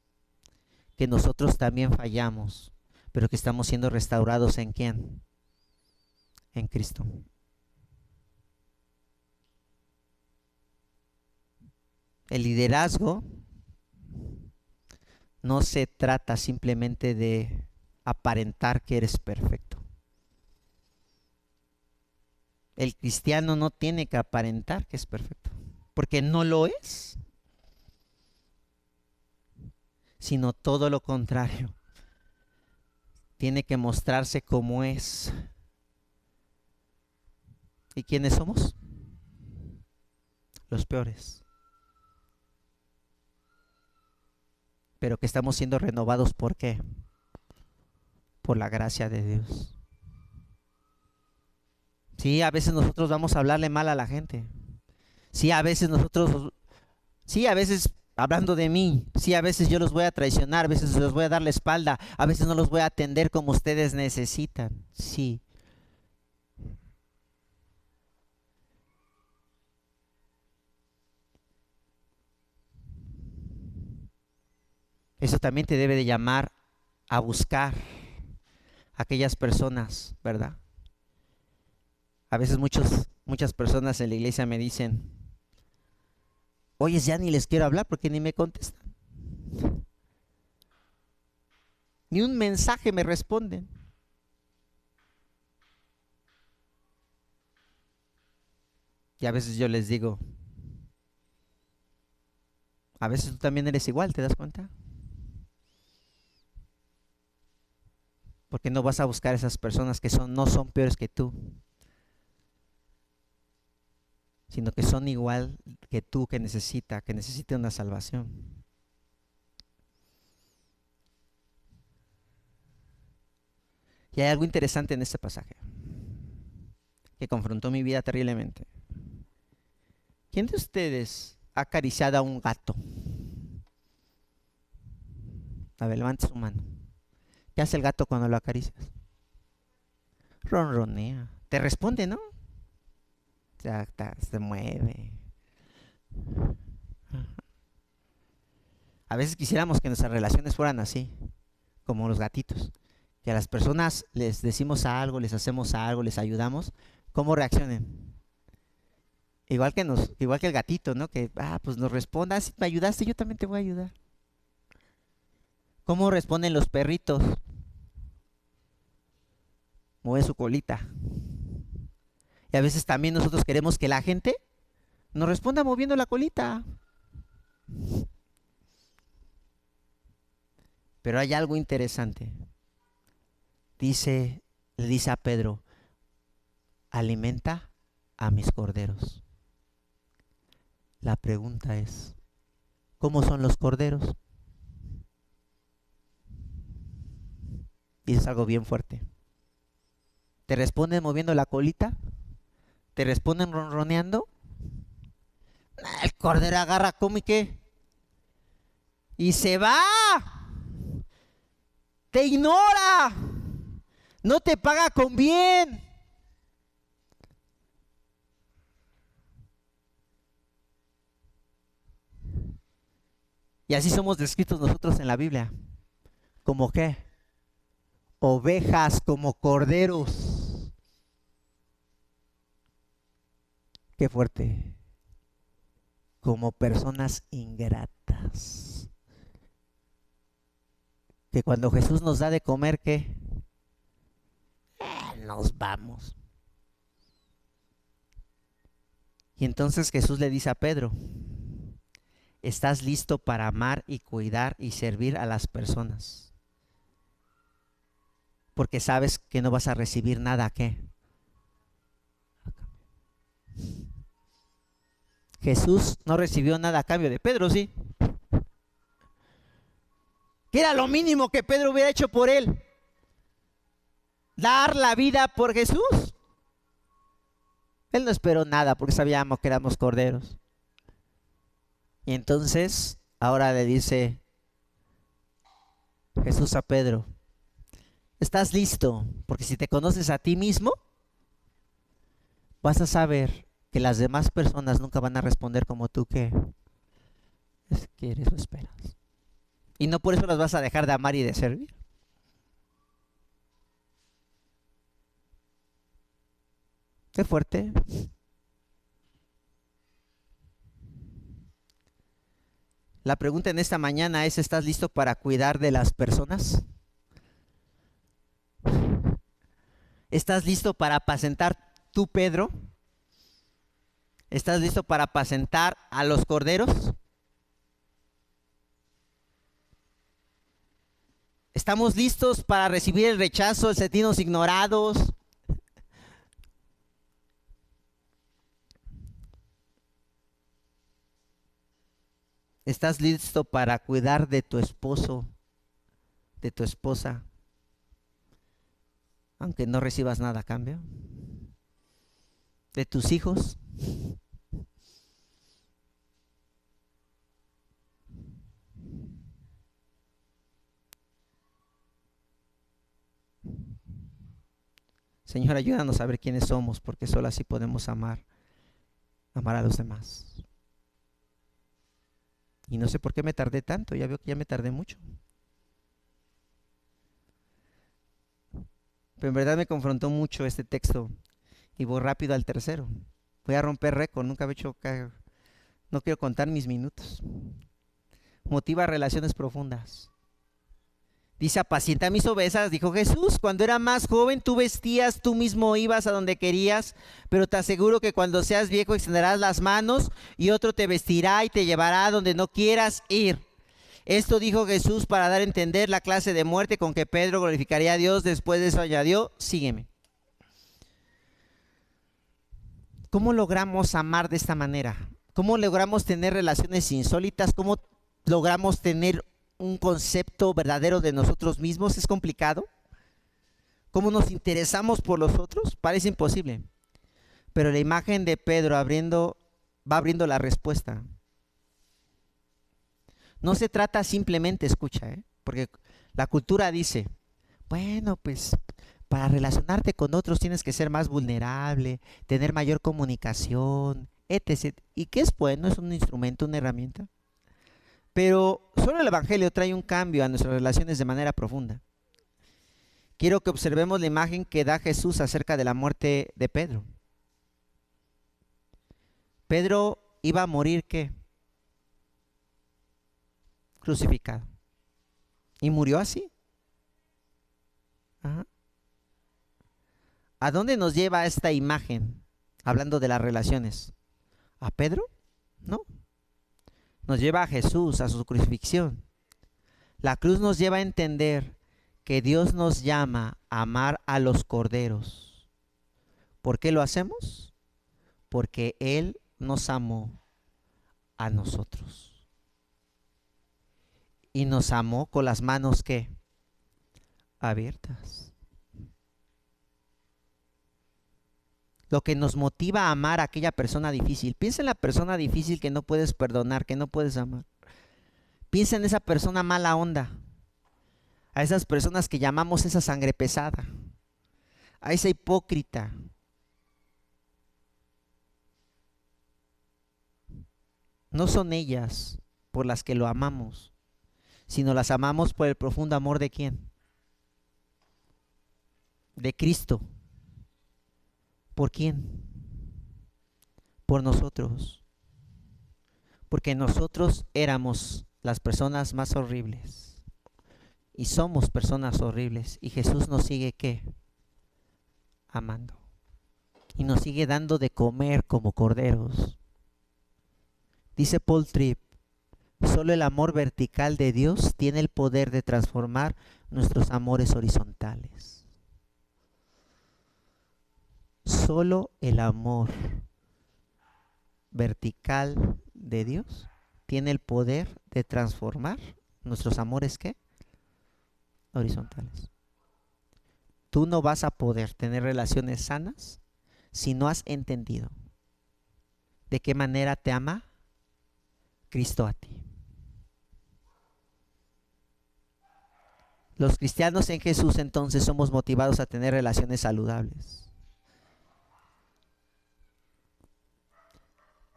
que nosotros también fallamos, pero que estamos siendo restaurados ¿en quién? En Cristo. El liderazgo no se trata simplemente de aparentar que eres perfecto. El cristiano no tiene que aparentar que es perfecto, porque no lo es, sino todo lo contrario. Tiene que mostrarse como es. ¿Y quiénes somos? Los peores. Pero que estamos siendo renovados, ¿por qué? Por la gracia de Dios. Sí, a veces nosotros vamos a hablarle mal a la gente. Sí, a veces hablando de mí, sí, a veces yo los voy a traicionar, a veces los voy a dar la espalda, a veces no los voy a atender como ustedes necesitan. Sí. Eso también te debe de llamar a buscar a aquellas personas, ¿verdad? A veces muchas personas en la iglesia me dicen, oye, ya ni les quiero hablar porque ni me contestan. Ni un mensaje me responden. Y a veces yo les digo, a veces tú también eres igual, ¿te das cuenta? Porque no vas a buscar esas personas que no son peores que tú, sino que son igual que tú, que necesita una salvación. Y hay algo interesante en este pasaje que confrontó mi vida terriblemente. ¿Quién de ustedes ha acariciado a un gato? A ver, levante su mano. ¿Qué hace el gato cuando lo acaricias? Ronronea. Te responde, ¿no? Se mueve. A veces quisiéramos que nuestras relaciones fueran así, como los gatitos. Que a las personas les decimos algo, les hacemos algo, les ayudamos, ¿cómo reaccionen? Igual que el gatito, ¿no? Que pues nos responda, si me ayudaste, yo también te voy a ayudar. ¿Cómo responden los perritos? Mueven su colita. Y a veces también nosotros queremos que la gente nos responda moviendo la colita. Pero hay algo interesante. Le dice a Pedro, alimenta a mis corderos. La pregunta es, ¿cómo son los corderos? Y es algo bien fuerte. ¿Te responden moviendo la colita? ¿Te responden ronroneando? El cordero agarra, come y qué. Y se va. Te ignora. No te paga con bien. Y así somos descritos nosotros en la Biblia. ¿Como qué? Ovejas, como corderos. Qué fuerte. Como personas ingratas. Que cuando Jesús nos da de comer, ¿qué? Nos vamos. Y entonces Jesús le dice a Pedro, ¿estás listo para amar y cuidar y servir a las personas? Porque sabes que no vas a recibir nada, ¿qué? Jesús no recibió nada a cambio de Pedro, ¿sí? ¿Qué era lo mínimo que Pedro hubiera hecho por él? Dar la vida por Jesús. Él no esperó nada porque sabíamos que éramos corderos. Y entonces, ahora le dice Jesús a Pedro, ¿estás listo? Porque si te conoces a ti mismo, vas a saber que las demás personas nunca van a responder como tú que quieres o esperas. Y no por eso las vas a dejar de amar y de servir. Qué fuerte. La pregunta en esta mañana es, ¿estás listo para cuidar de las personas? ¿Estás listo para apacentar tú, Pedro? ¿Estás listo para apacentar a los corderos? ¿Estamos listos para recibir el rechazo, el sentirnos ignorados? ¿Estás listo para cuidar de tu esposo, de tu esposa, aunque no recibas nada a cambio? ¿De tus hijos? Señor, ayúdanos a ver quiénes somos, porque solo así podemos amar a los demás. Y no sé por qué me tardé tanto, ya veo que ya me tardé mucho. Pero en verdad me confrontó mucho este texto y voy rápido al tercero. Voy a romper récord, nunca he hecho, no quiero contar mis minutos. Motiva relaciones profundas. Dice, apacienta mis ovejas, dijo Jesús, cuando era más joven tú vestías, tú mismo ibas a donde querías, pero te aseguro que cuando seas viejo extenderás las manos y otro te vestirá y te llevará a donde no quieras ir. Esto dijo Jesús para dar a entender la clase de muerte con que Pedro glorificaría a Dios. Después de eso añadió, sígueme. ¿Cómo logramos amar de esta manera? ¿Cómo logramos tener relaciones insólitas? ¿Cómo logramos tener un concepto verdadero de nosotros mismos? ¿Es complicado? ¿Cómo nos interesamos por los otros? Parece imposible. Pero la imagen de Pedro va abriendo la respuesta. No se trata simplemente, escucha, porque la cultura dice, bueno, pues para relacionarte con otros tienes que ser más vulnerable, tener mayor comunicación, etc. ¿Y qué es bueno? Es un instrumento, una herramienta. Pero solo el Evangelio trae un cambio a nuestras relaciones de manera profunda. Quiero que observemos la imagen que da Jesús acerca de la muerte de Pedro. Pedro iba a morir, ¿qué? Crucificado. Y murió así. Ajá. ¿A dónde nos lleva esta imagen? Hablando de las relaciones. ¿A Pedro? No. Nos lleva a Jesús, a su crucifixión. La cruz nos lleva a entender que Dios nos llama a amar a los corderos. ¿Por qué lo hacemos? Porque Él nos amó a nosotros. Y nos amó con las manos, ¿qué? Abiertas. Lo que nos motiva a amar a aquella persona difícil. Piensa en la persona difícil que no puedes perdonar, que no puedes amar. Piensa en esa persona mala onda. A esas personas que llamamos esa sangre pesada. A esa hipócrita. No son ellas por las que lo amamos, sino las amamos por el profundo amor de ¿quién? De Cristo. ¿Por quién? Por nosotros. Porque nosotros éramos las personas más horribles. Y somos personas horribles. Y Jesús nos sigue, ¿qué? Amando. Y nos sigue dando de comer como corderos. Dice Paul Tripp, solo el amor vertical de Dios tiene el poder de transformar nuestros amores horizontales. Solo el amor vertical de Dios tiene el poder de transformar nuestros amores, ¿qué? Horizontales. Tú no vas a poder tener relaciones sanas si no has entendido de qué manera te ama Cristo a ti. Los cristianos en Jesús entonces somos motivados a tener relaciones saludables.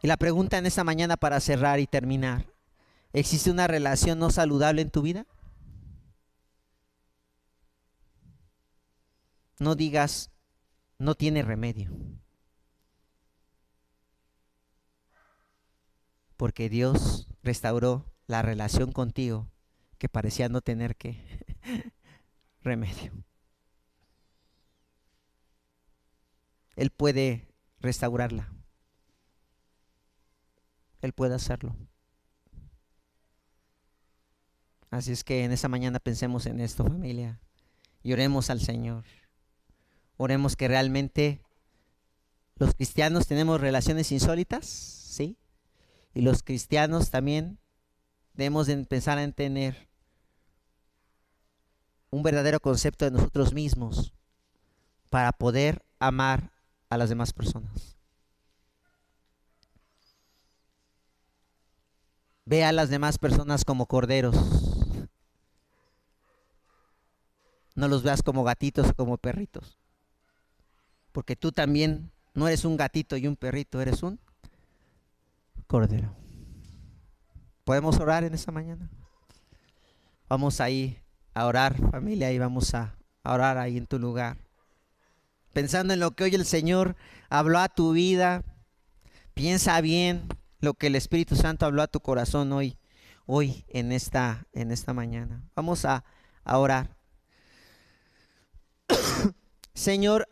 Y la pregunta en esta mañana para cerrar y terminar, ¿existe una relación no saludable en tu vida? No digas, no tiene remedio. Porque Dios restauró la relación contigo que parecía no tener ¿qué? Remedio. Él puede restaurarla. Él puede hacerlo. Así es que en esta mañana pensemos en esto, familia, y oremos al Señor. Oremos que realmente los cristianos tenemos relaciones insólitas, ¿sí? Y los cristianos también debemos de empezar a tener un verdadero concepto de nosotros mismos para poder amar a las demás personas. Ve a las demás personas como corderos. No los veas como gatitos o como perritos. Porque tú también no eres un gatito y un perrito, eres un cordero. ¿Podemos orar en esta mañana? Vamos ahí a orar, familia, y vamos a orar ahí en tu lugar. Pensando en lo que hoy el Señor habló a tu vida, piensa bien lo que el Espíritu Santo habló a tu corazón hoy en esta mañana. Vamos a orar. Señor,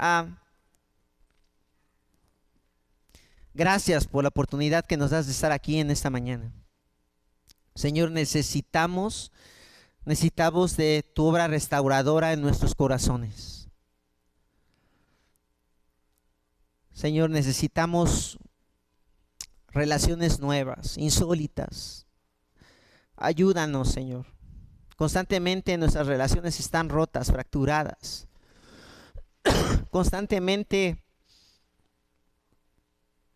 gracias por la oportunidad que nos das de estar aquí en esta mañana. Señor, necesitamos de tu obra restauradora en nuestros corazones. Señor, necesitamos relaciones nuevas, insólitas. Ayúdanos, Señor. Constantemente nuestras relaciones están rotas, fracturadas. Constantemente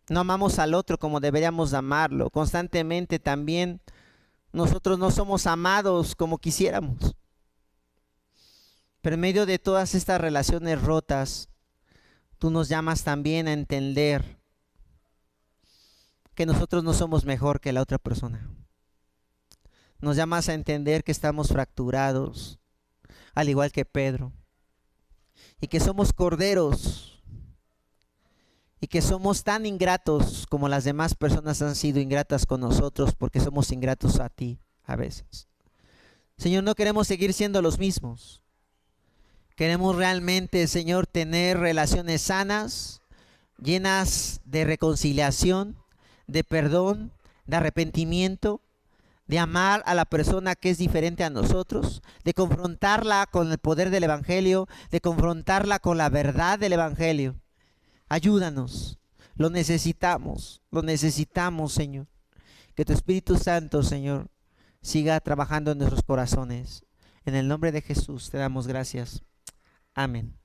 no amamos al otro como deberíamos amarlo. Constantemente también nosotros no somos amados como quisiéramos. Pero en medio de todas estas relaciones rotas, tú nos llamas también a entender que nosotros no somos mejor que la otra persona. Nos llamas a entender que estamos fracturados, al igual que Pedro, y que somos corderos, y que somos tan ingratos como las demás personas han sido ingratas con nosotros, porque somos ingratos a ti a veces. Señor, no queremos seguir siendo los mismos. Queremos realmente, Señor, tener relaciones sanas, llenas de reconciliación, de perdón, de arrepentimiento, de amar a la persona que es diferente a nosotros, de confrontarla con el poder del Evangelio, de confrontarla con la verdad del Evangelio. Ayúdanos, lo necesitamos, Señor. Que tu Espíritu Santo, Señor, siga trabajando en nuestros corazones. En el nombre de Jesús te damos gracias. Amén.